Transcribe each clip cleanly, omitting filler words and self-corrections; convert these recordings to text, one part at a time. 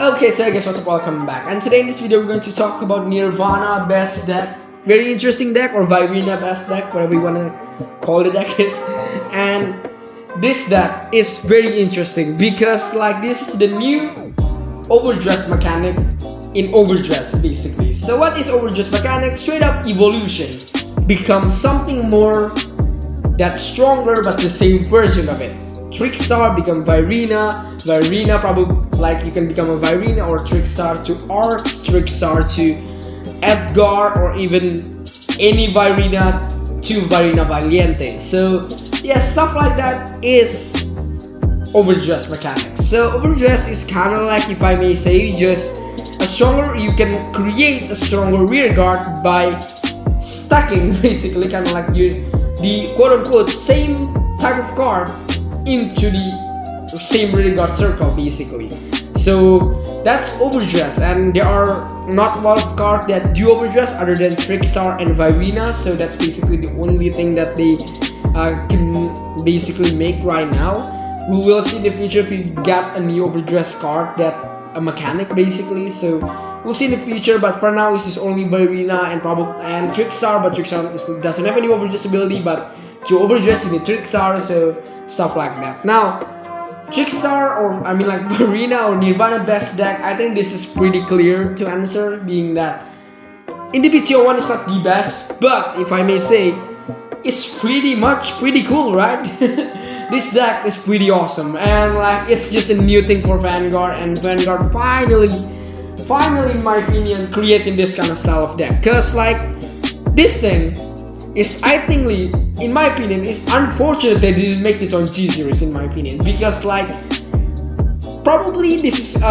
Okay, so I guess what's up, welcome back. And today in this video we're going to talk about Nirvana best deck. Very interesting deck, or Vairina best deck, whatever you want to call the deck is. And this deck is very interesting because like this is the new Overdress mechanic in Overdress basically. So what is Overdress mechanic? Straight up evolution. Become something more that's stronger but the same version of it. Trickstar become Vairina. Vairina probably like you can become a Vairina or Trickstar to Arcs, Trickstar to Edgar, or even any Vairina to Vairina Valiente. So yeah, stuff like that is Overdress mechanics. So Overdress is kind of like, if I may say, just a stronger, you can create a stronger rear guard by stacking basically, kind of like the quote-unquote same type of card into the same rear guard circle basically. So that's Overdress, and there are not a lot of cards that do Overdress other than Trickstar and Vairina. So that's basically the only thing that they can basically make right now. We will see in the future if we get a new Overdress card, that a mechanic basically. So we'll see in the future, but for now it's just only Vairina and Trickstar. But Trickstar doesn't have any Overdress ability, but to Overdress you need Trickstar, so stuff like that. Now Trickstar, or I mean like Vairina or Nirvana best deck, I think this is pretty clear to answer, being that in the BTO 1 is not the best, but if I may say, it's pretty cool, right? This deck is pretty awesome, and like it's just a new thing for Vanguard, and Vanguard finally in my opinion creating this kind of style of deck. Cause like this thing is, I think, in my opinion, it's unfortunate they didn't make this on G series, in my opinion, because like probably this is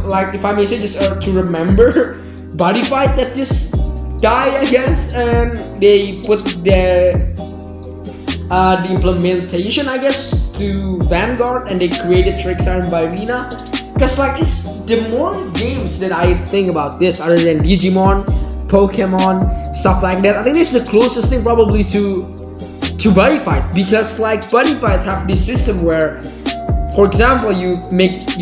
like, if I may say, just to remember body fight that just died, I guess, and they put the implementation, I guess, to Vanguard, and they created Trickstar and Vairina. Cause like it's the more games that I think about this, other than Digimon, Pokemon, stuff like that, I think this is the closest thing probably to Body Fight, because like Body Fight have this system where, for example, you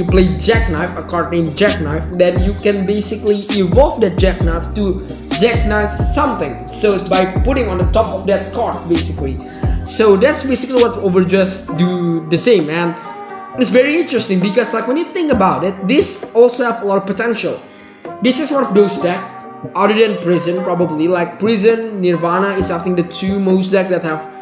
play Jackknife, a card named Jackknife, then you can basically evolve that Jackknife to Jackknife something, so by putting on the top of that card basically. So that's basically what Overdress do the same, and it's very interesting because like when you think about it, this also have a lot of potential. This is one of those decks, other than Prison probably, like Prison, Nirvana is I think the two most decks that have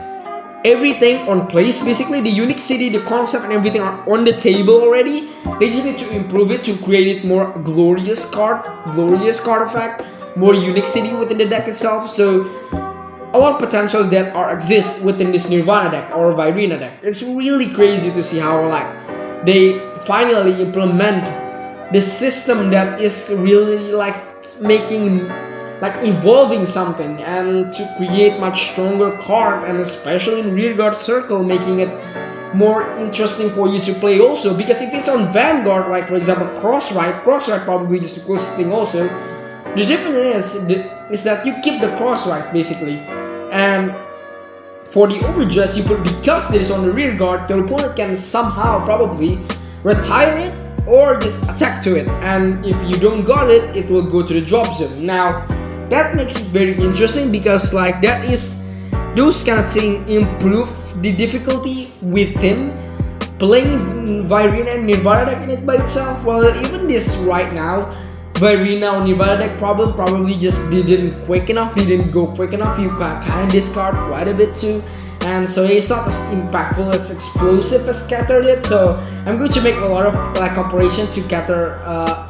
everything on place basically. The unique city, the concept and everything are on the table already. They just need to improve it to create it more glorious card effect, more unique city within the deck itself. So a lot of potential that exists within this Nirvana deck or Vairina deck. It's really crazy to see how like they finally implement the system that is really like making, like evolving something, and to create much stronger card, and especially in rearguard circle, making it more interesting for you to play also. Because if it's on Vanguard, like for example Crossride probably just the closest thing also. The difference is that you keep the Crossride basically, and for the Overdress you put, because it is on the rear guard, the opponent can somehow probably retire it or just attack to it, and if you don't got it, it will go to the drop zone. Now that makes it very interesting because like that is, those kind of things improve the difficulty within playing Vairina and Nirvana deck in it by itself. Well, even this right now, Vairina or Nirvana deck probably just didn't go quick enough. You can kind of discard quite a bit too, and so it's not as impactful, as explosive as Scatter did. So I'm going to make a lot of like comparison to Scatter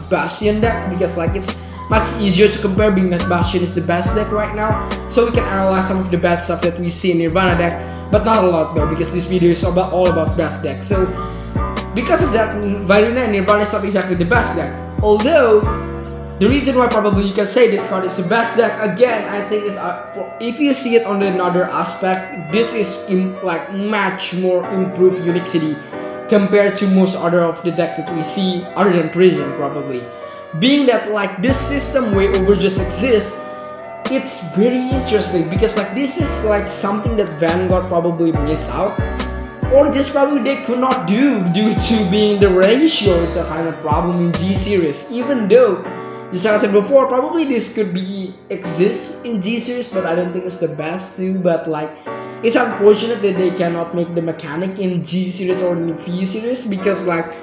Bastion deck, because like it's much easier to compare, being that Bastion is the best deck right now. So we can analyze some of the bad stuff that we see in Nirvana deck, but not a lot though, because this video is all about best deck. So because of that, Vairina and Nirvana is not exactly the best deck. Although the reason why probably you can say this card is the best deck, again, I think is if you see it on another aspect, this is like much more improved unique city compared to most other of the decks that we see other than Prison probably. Being that like this system where Overdress exists it's very interesting because like this is like something that Vanguard probably missed out, or just probably they could not do due to being the ratio is a kind of problem in G series. Even though, just like I said before, probably this could be exist in G series, but I don't think it's the best too. But like, it's unfortunate that they cannot make the mechanic in G series or in V series because like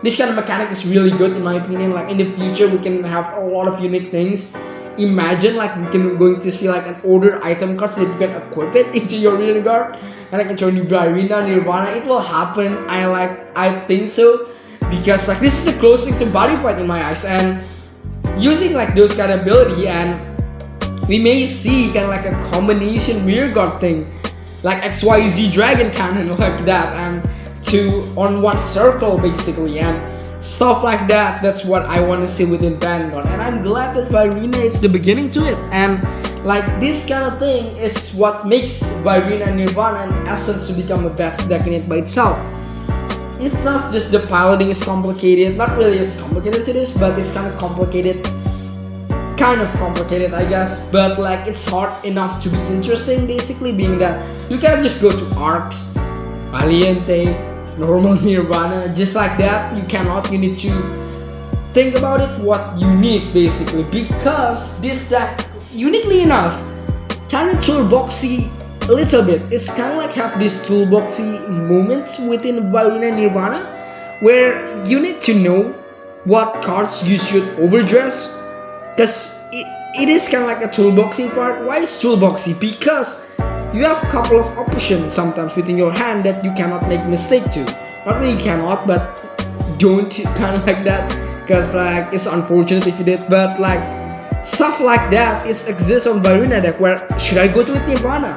this kind of mechanic is really good in my opinion. Like in the future, we can have a lot of unique things. Imagine like we can going to see like an ordered item cards that you can equip it into your rear guard, and I can show you Vairina, Nirvana. It will happen. I think so because like this is the closest to body fight in my eyes, and using like those kind of ability, and we may see kind of like a combination rear guard thing, like XYZ Dragon Cannon like that, and to on one circle basically, and stuff like that. That's what I want to see within Vanguard, and I'm glad that Vairina is the beginning to it. And like this kind of thing is what makes Vairina and Nirvana in essence to become the best deck in it by itself. It's not just the piloting is complicated, not really as complicated as it is, but it's kind of complicated, I guess, but like it's hard enough to be interesting, basically being that you can't just go to Arcs, Valiente, normal Nirvana, just like that. You cannot. You need to think about it what you need basically, because this deck, uniquely enough, kind of toolboxy a little bit. It's kind of like have these toolboxy moments within Vairina Nirvana where you need to know what cards you should overdress, because it is kind of like a toolboxing part. Why is toolboxy? Because you have a couple of options sometimes within your hand that you cannot make mistake to. Not really cannot, but don't kind of like that, because like it's unfortunate if you did. But like stuff like that, it exists on Vairina deck. Where should I go to with Nirvana?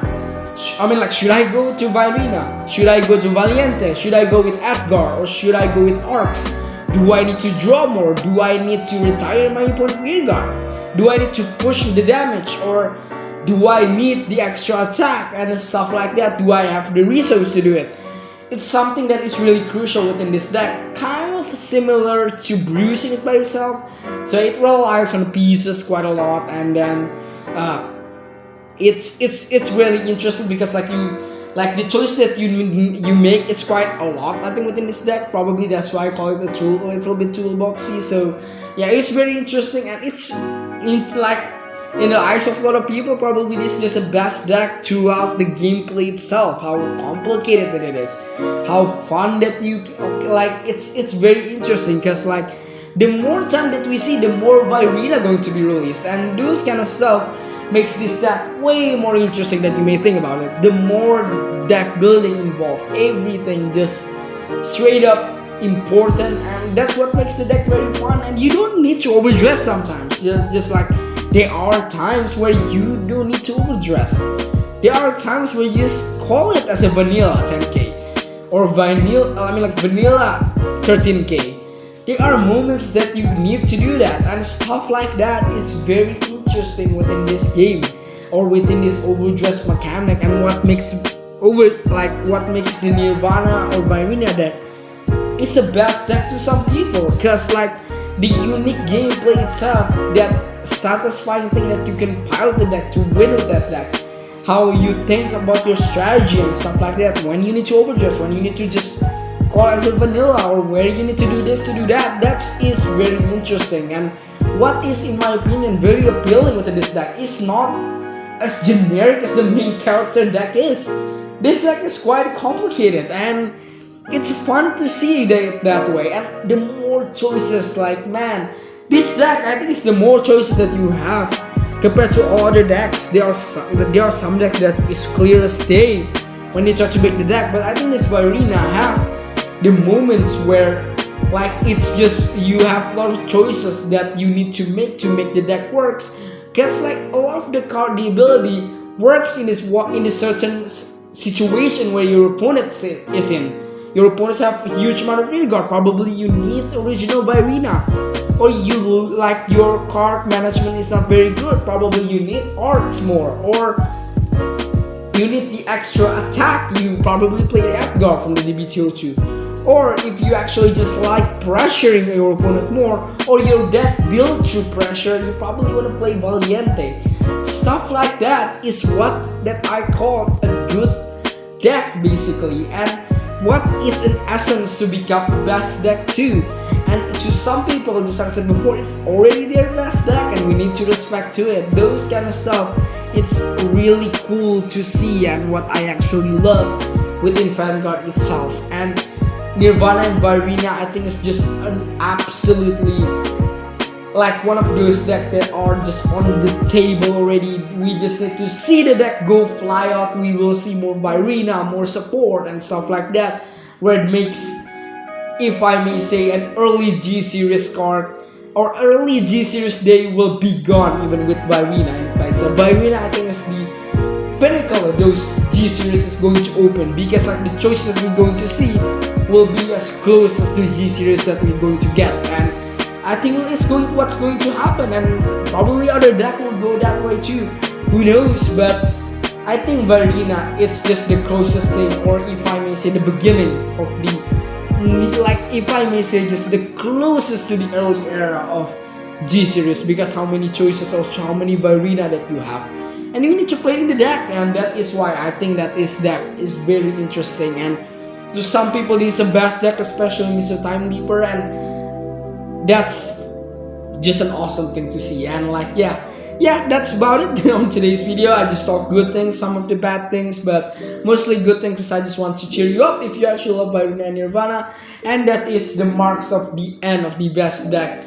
Should I go to Vairina? Should I go to Valiente? Should I go with Edgar? Or should I go with Arcs? Do I need to draw more? Do I need to retire my opponent rear guard? Do I need to push the damage? Or do I need the extra attack and stuff like that? Do I have the resource to do it? It's something that is really crucial within this deck, kind of similar to bruising it by itself. So it relies on pieces quite a lot, and then it's really interesting because like the choice that you make is quite a lot, I think, within this deck. Probably that's why I call it a little bit toolboxy. So yeah, it's very interesting, and it's in the eyes of a lot of people, probably this is just the best deck throughout the gameplay itself. How complicated that it is, how fun that you like. It's very interesting because like the more time that we see, the more Vairina going to be released, and those kind of stuff makes this deck way more interesting than you may think about it. The more deck building involved, everything just straight up important, and that's what makes the deck very fun. And you don't need to overdress sometimes. Just like there are times where you don't need to overdress. There are times where you just call it as a vanilla 10k or vanilla 13k. There are moments that you need to do that, and stuff like that is very interesting within this game or within this overdress mechanic, and what makes the Nirvana or Vairina deck is the best deck to some people, because like the unique gameplay itself, that satisfying thing that you can pilot the deck to win with that deck, how you think about your strategy and stuff like that, when you need to overdress, when you need to just call as a vanilla, or where you need to do this to do that. That is very interesting, and what is, in my opinion, very appealing with this deck is not as generic as the main character deck is. This deck is quite complicated, and it's fun to see it that way. And the more choices, like man, this deck, I think it's the more choices that you have compared to all other decks. There are some decks that is clear as day when you try to make the deck, but I think this Vairina have the moments where like it's just you have a lot of choices that you need to make the deck works, because like a lot of the ability works in this certain situation where your opponent is in. Your opponents have a huge amount of rear guard. Probably you need original Vairina, or your card management is not very good. Probably you need arcs more, or you need the extra attack. You probably play Edgar from the DBTO2. Or if you actually just like pressuring your opponent more, or your deck built through pressure, you probably want to play Valiente. stuff like that is what that I call a good deck basically, and what is in essence to become best deck too. And to some people, just like I said before, it's already their best deck and we need to respect to it. Those kind of stuff, it's really cool to see, and what I actually love within Vanguard itself. And Nirvana and Vairina, I think it's just an absolutely like one of those decks that are just on the table already. We just need to see the deck go fly out. We will see more Vairina, more support and stuff like that, where it makes, if I may say, an early G-Series card or early G-Series day will be gone even with Vairina. So Vairina, I think, is the pinnacle of those G-Series is going to open, because like the choice that we're going to see will be as close as the G-Series that we're going to get. And I think what's going to happen, and probably other deck will go that way too. Who knows? But I think Vairina, it's just the closest thing, or if I may say, the beginning of the, like if I may say, just the closest to the early era of G-Series, because how many choices of how many Vairina that you have, and you need to play in the deck, and that is why I think that this deck is very interesting. And to some people, this is the best deck, especially Mr. Time Leaper, and that's just an awesome thing to see. And like yeah, that's about it on today's video. I just talked good things, some of the bad things, but mostly good things, because I just want to cheer you up if you actually love Vairina and Nirvana. And that is the marks of the end of the best deck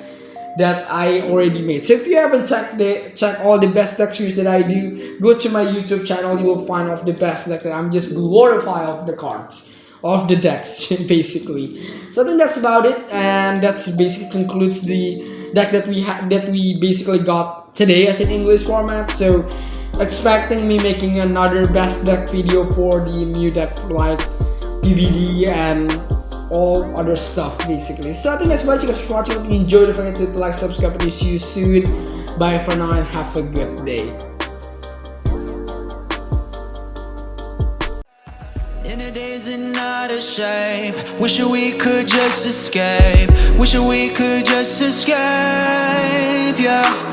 that I already made. So if you haven't checked all the best deck series that I do, go to my YouTube channel. You will find of the best deck that I'm just glorifying of the cards of the decks basically. So I think that's about it, and that's basically concludes the deck that we basically got today as an English format. So expecting me making another best deck video for the new deck like PVD and all other stuff basically. So I think that's about it. You guys for watching. Hope you enjoyed. Don't forget to like, subscribe, and see you soon. Bye for now and have a good day. In the days and not a shame. Wishing we could just escape. Wishing we could just escape. Yeah.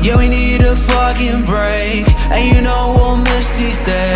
Yeah, we need a fucking break. And you know we'll miss these days.